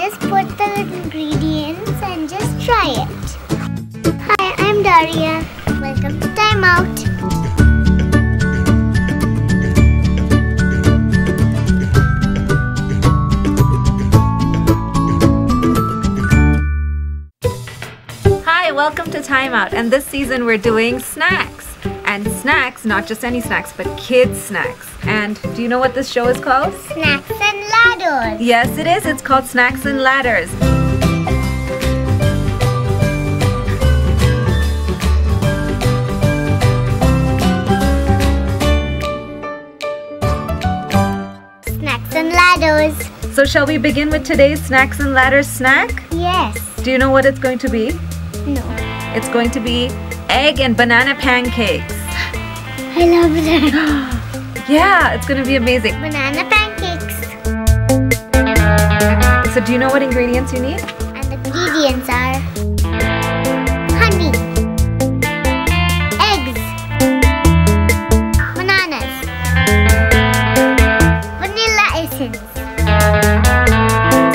just put the ingredients and just try it. Hi, I'm Daria. Welcome to Time Out. Hi, welcome to Time Out, and this season we're doing snacks. And snacks, not just any snacks, but kids snacks. And do you know what this show is called? Snacks and Ladders. Yes, it is. It's called Snacks and Ladders. Snacks and Ladders. So shall we begin with today's Snacks and Ladders snack? Yes. Do you know what it's going to be? No. It's going to be egg and banana pancakes. I love that. Yeah, it's going to be amazing. Banana pancakes. So do you know what ingredients you need? And the ingredients are honey, eggs, bananas, vanilla essence.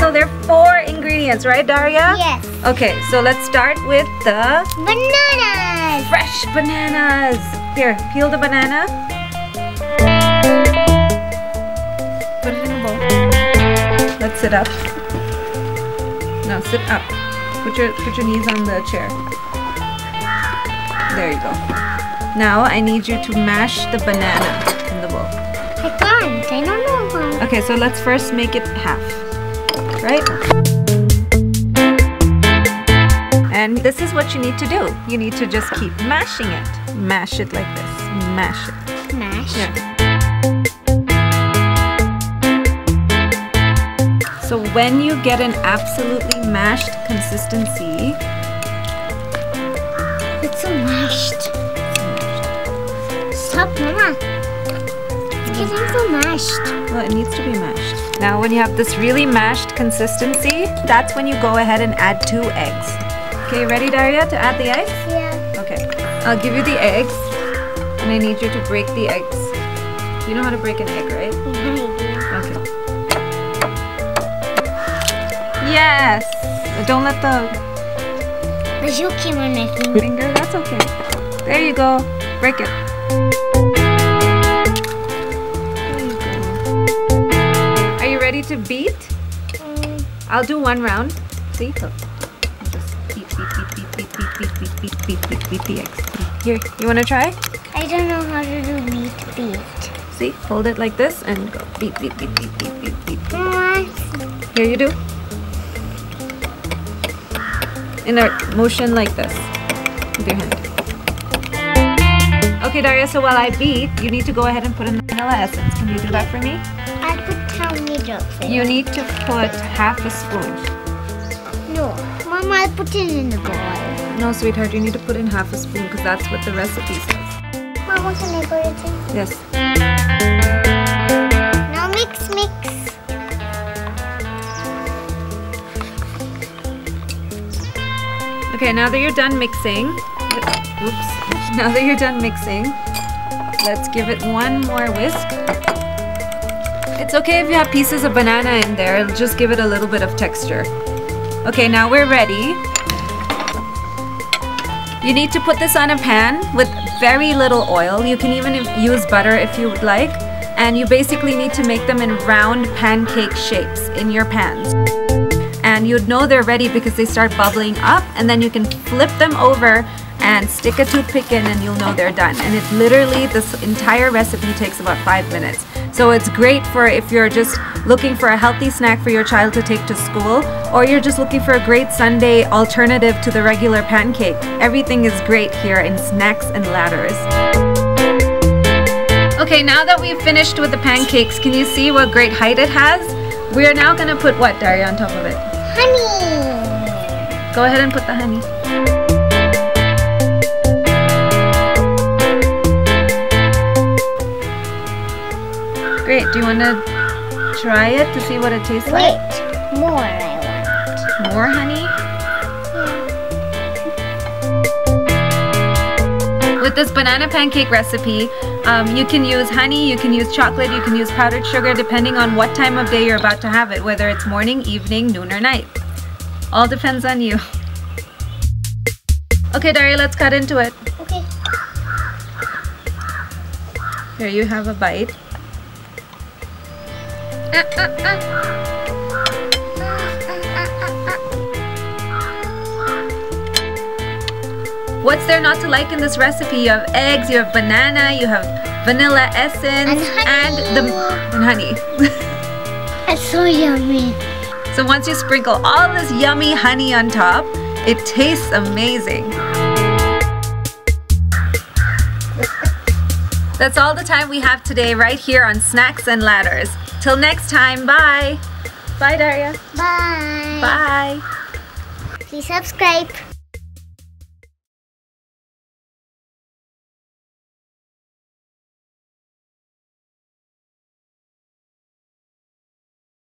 So there are 4 ingredients, right, Daria? Yes. Okay, so let's start with the Bananas. fresh bananas. Here, peel the banana. Put it in the bowl. Let's sit up. No, sit up. Put your knees on the chair. There you go. Now I need you to mash the banana in the bowl. I can't. I don't know how. Okay, so let's first make it half. Right? And this is what you need to do. You need to just keep mashing it. Mash it like this. Mash it. Mash. Yeah. So when you get an absolutely mashed consistency, It's so mashed. Stop, Mama. It's getting so mashed. well, it needs to be mashed. Now when you have this really mashed consistency, that's when you go ahead and add 2 eggs. Okay, ready, Daria, to add the eggs? Yeah. Okay, I'll give you the eggs, and I need you to break the eggs. You know how to break an egg, right? Okay. Yes! Don't let The joke came on my finger. finger, that's okay. There you go. Break it. There you go. Are you ready to beat? I'll do 1 round. See? Look. Just beat the eggs. Here, you want to try? I don't know how to do beat. See? Hold it like this and go beat. Mama. Here you do. In a motion like this with your hand. Okay, Daria, so while I beat, you need to go ahead and put in the vanilla essence. Can you do that for me? I'll put how many drops in? You need to put half a spoon. No. Mama, I'll put it in the bowl. No, sweetheart, you need to put in half a spoon because that's what the recipe says. Mama, can I put it in? Yes. Now mix. Okay, now that you're done mixing, now that you're done mixing, let's give it 1 more whisk. It's okay if you have pieces of banana in there, it'll just give it a little bit of texture. Okay, now we're ready. You need to put this on a pan with very little oil. You can even use butter if you would like. And you basically need to make them in round pancake shapes in your pans. And you'd know they're ready because they start bubbling up, and then you can flip them over and stick a toothpick in and you'll know they're done. And it literally, this entire recipe takes about 5 minutes. So it's great for if you're just looking for a healthy snack for your child to take to school, or you're just looking for a great Sunday alternative to the regular pancake. Everything is great here in Snacks and Ladders. Okay, now that we've finished with the pancakes, can you see what great height it has? We're now gonna put what, Daria, on top of it? Honey. Go ahead and put the honey. Great, do you want to try it to see what it tastes like? Wait, more I want. More honey? Yeah. With this banana pancake recipe, You can use honey, you can use chocolate, you can use powdered sugar depending on what time of day you're about to have it, whether it's morning, evening, noon, or night. All depends on you. Okay, Daria, let's cut into it. Okay. Here, you have a bite. What's there not to like in this recipe? You have eggs, you have banana, you have vanilla essence, and honey. It's so yummy. So once you sprinkle all this yummy honey on top, it tastes amazing. That's all the time we have today right here on Snacks and Ladders. Till next time, bye. Bye, Daria. Bye. Bye. Please subscribe.